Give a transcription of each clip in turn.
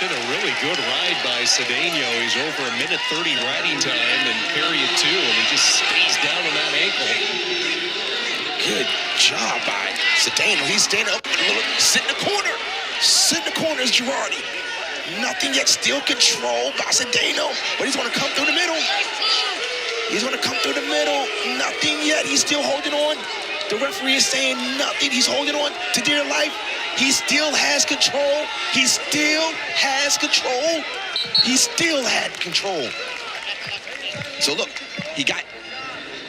been a really good ride by Cedeno. He's over a minute 30 riding time in period 2, and he just stays down on that ankle. Good job by Cedeno. He's standing up, sit in the corner. Sit in the corner is Girardi. Nothing yet, still controlled by Cedeno, but he's going to come through the middle. He's going to come through the middle. Nothing yet. He's still holding on. The referee is saying nothing. He's holding on to dear life. He still has control. He still has control. He still had control. So look, he got...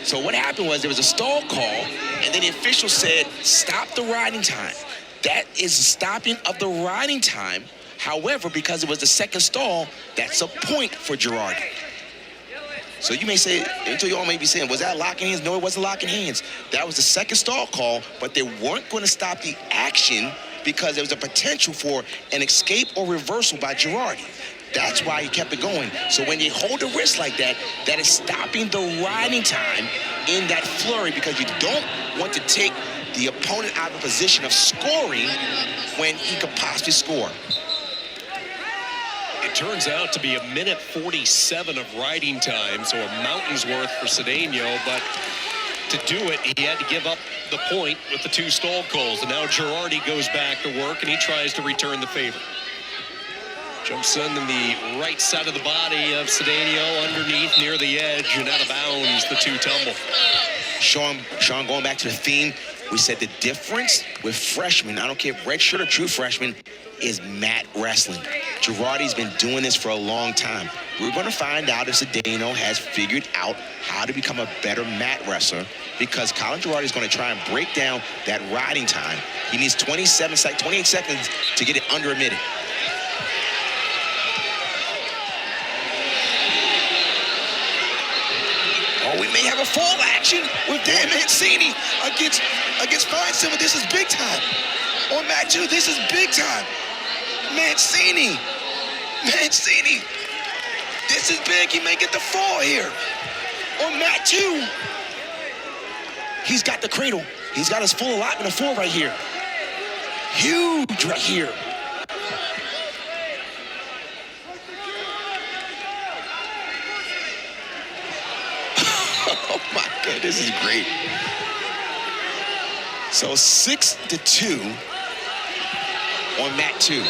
So what happened was there was a stall call, and then the official said, stop the riding time. That is the stopping of the riding time. However, because it was the second stall, that's a point for Girardi. So you may say, until you all may be saying, was that locking hands? No, it wasn't locking hands. That was the second stall call, but they weren't going to stop the action because there was a potential for an escape or reversal by Girardi. That's why he kept it going. So when you hold the wrist like that, that is stopping the riding time in that flurry because you don't want to take the opponent out of a position of scoring when he could possibly score. It turns out to be a minute 47 of riding time, so a mountain's worth for Cedeno, but to do it, he had to give up the point with the 2 stall calls, and now Girardi goes back to work, and he tries to return the favor. Jumps in the right side of the body of Cedeno, underneath, near the edge, and out of bounds, the 2 tumble. Sean, going back to the theme, we said the difference with freshmen, I don't care if redshirt or true freshman, is mat wrestling. Girardi's been doing this for a long time. We're going to find out if Cedeno has figured out how to become a better mat wrestler because Colin Girardi is going to try and break down that riding time. He needs 28 seconds to get it under a minute. Oh, we may have a fall action with Dan Mancini against Finesilver. This is big time. On mat 2, this is big time. Mancini. This is big. He may get the fall here. On mat 2. He's got the cradle. He's got his full allotment of 4 right here. Huge right here. Oh my God, this is great. So 6-2 on mat 2.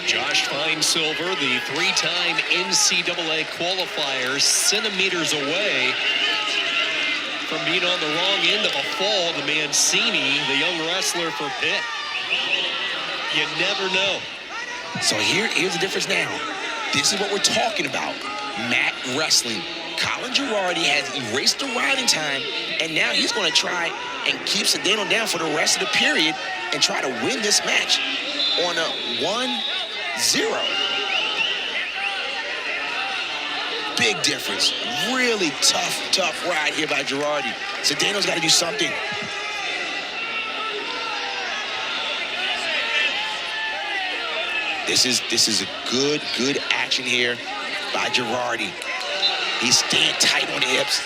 Josh Finesilver, the 3-time NCAA qualifier, centimeters away from being on the wrong end of a fall to Mancini, the young wrestler for Pitt. You never know. So here's the difference now. This is what we're talking about. Mat wrestling. Colin Girardi has erased the riding time, and now he's going to try and keep Cedeno down for the rest of the period and try to win this match on a 1-0. Big difference. Really tough ride here by Girardi. Cedeno's got to do something. This is a good action here by Girardi. He's staying tight on the hips.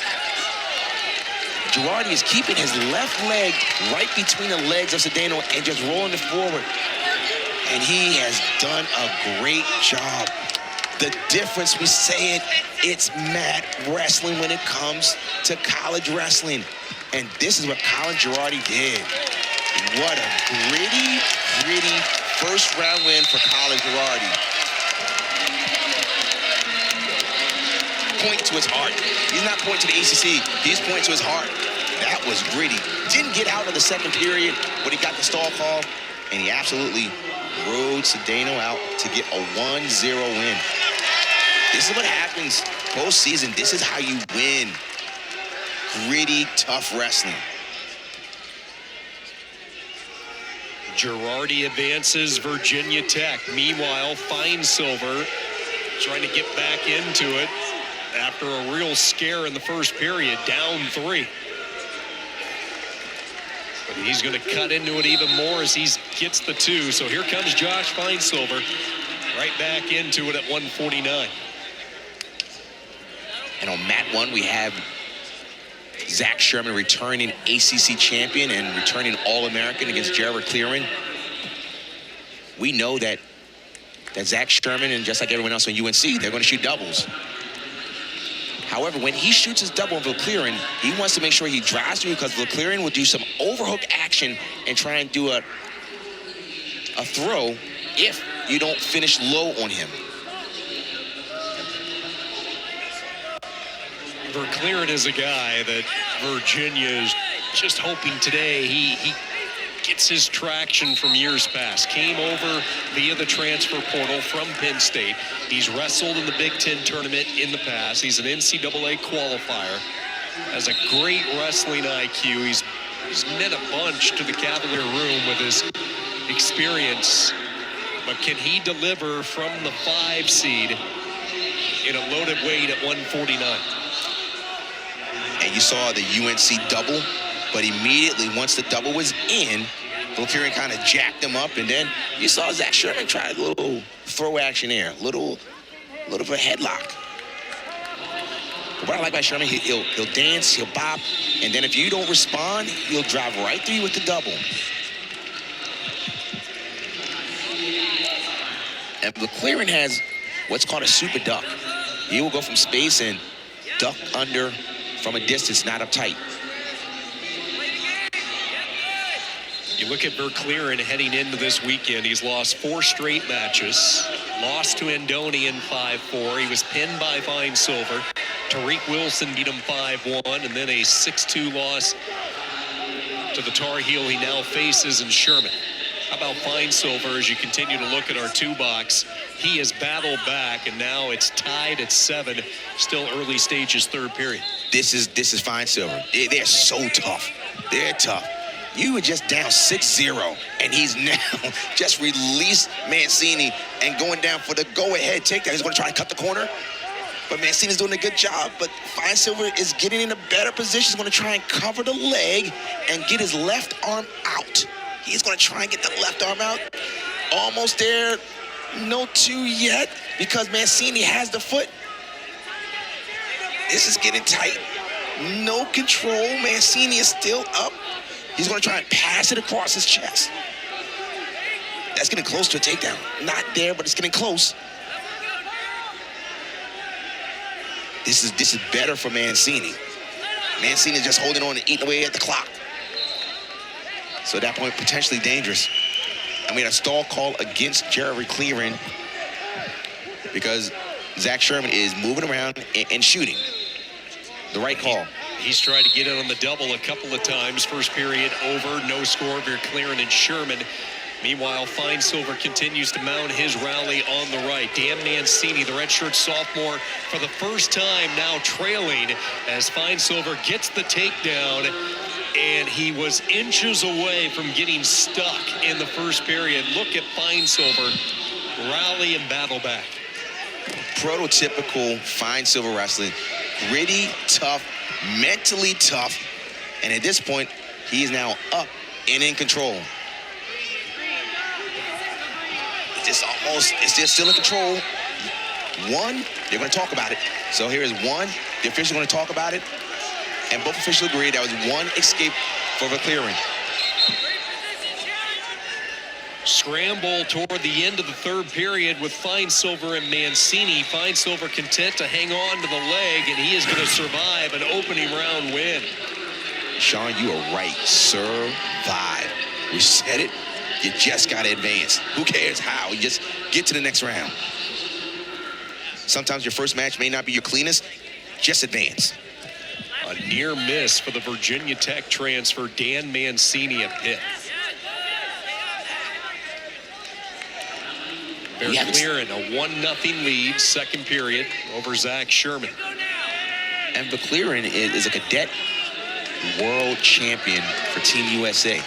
Girardi is keeping his left leg right between the legs of Cedeno and just rolling it forward. And he has done a great job. The difference, we say it, it's mat wrestling when it comes to college wrestling. And this is what Colin Girardi did. What a gritty first round win for Colin Girardi. Point to his heart. He's not pointing to the ACC. He's pointing to his heart. That was gritty. Didn't get out of the second period, but he got the stall call, and he absolutely rode Cedeno out to get a 1-0 win. This is what happens postseason. This is how you win. Gritty, tough wrestling. Girardi advances Virginia Tech. Meanwhile, Finesilver trying to get back into it after a real scare in the first period, down 3. But he's going to cut into it even more as he gets the 2. So here comes Josh Finesilver right back into it at 1:49. And on mat 1, we have Zach Sherman returning ACC champion and returning All-American against Jared Clearing. We know that that Zach Sherman, and just like everyone else on UNC, they're going to shoot doubles. However, when he shoots his double on Verclearen, he wants to make sure he drives through, because Verclearen will do some overhook action and try and do a throw if you don't finish low on him. Verclearen is a guy that Virginia is just hoping today he gets his traction from years past. Came over via the transfer portal from Penn State. He's wrestled in the Big Ten tournament in the past. He's an NCAA qualifier. Has a great wrestling IQ. He's meant a bunch to the Cavalier room with his experience. But can he deliver from the 5 seed in a loaded weight at 149? And you saw the UNC double, but immediately once the double was in, Verclearen kind of jacked him up, and then you saw Zach Sherman try a little throw action there, little of a headlock. But what I like about Sherman, he'll dance, he'll bop, and then if you don't respond, he'll drive right through you with the double. And Verclearen has what's called a super duck. He will go from space and duck under from a distance, not uptight. You look at Verclearen heading into this weekend. He's lost 4 straight matches. Lost to Andoni in 5-4. He was pinned by Finesilver. Tariq Wilson beat him 5-1, and then a 6-2 loss to the Tar Heel he now faces in Sherman. How about Finesilver as you continue to look at our 2-box? He has battled back, and now it's tied at 7. Still early stages, 3rd period. This is Finesilver. They're so tough. They're tough. You were just down 6-0, and he's now just released Mancini and going down for the go-ahead takedown. He's going to try and cut the corner, but Mancini's doing a good job. But Finesilver is getting in a better position. He's going to try and cover the leg and get his left arm out. He's going to try and get the left arm out. Almost there. No 2 yet because Mancini has the foot. This is getting tight. No control. Mancini is still up. He's going to try and pass it across his chest. That's getting close to a takedown. Not there, but it's getting close. This is better for Mancini. Mancini is just holding on and eating away at the clock. So at that point, potentially dangerous. And we had a stall call against Jared Verclearen because Zach Sherman is moving around and shooting. The right call. He's tried to get it on the double a couple of times. First period over, no score. Verclearen and Sherman. Meanwhile, Finesilver continues to mount his rally on the right. Dan Mancini, the redshirt sophomore, for the first time now trailing as Finesilver gets the takedown. And he was inches away from getting stuck in the first period. Look at Finesilver rally and battle back. Prototypical Finesilver wrestling. Gritty, tough, mentally tough. And at this point, he is now up and in control. It's just still in control. 1, they're going to talk about it. So here is 1, the officials are going to talk about it. And both officials agree that was 1 escape for Verclearen. Scramble toward the end of the 3rd period with Finesilver and Mancini. Finesilver content to hang on to the leg, and he is going to survive an opening round win. Sean, you are right. Survive. We said it. You just got to advance. Who cares how? You just get to the next round. Sometimes your first match may not be your cleanest. Just advance. A near miss for the Virginia Tech transfer, Dan Mancini at Pitt. Verclearen a 1-0 lead, 2nd period over Zach Sherman. And Verclearen is a cadet world champion for Team USA.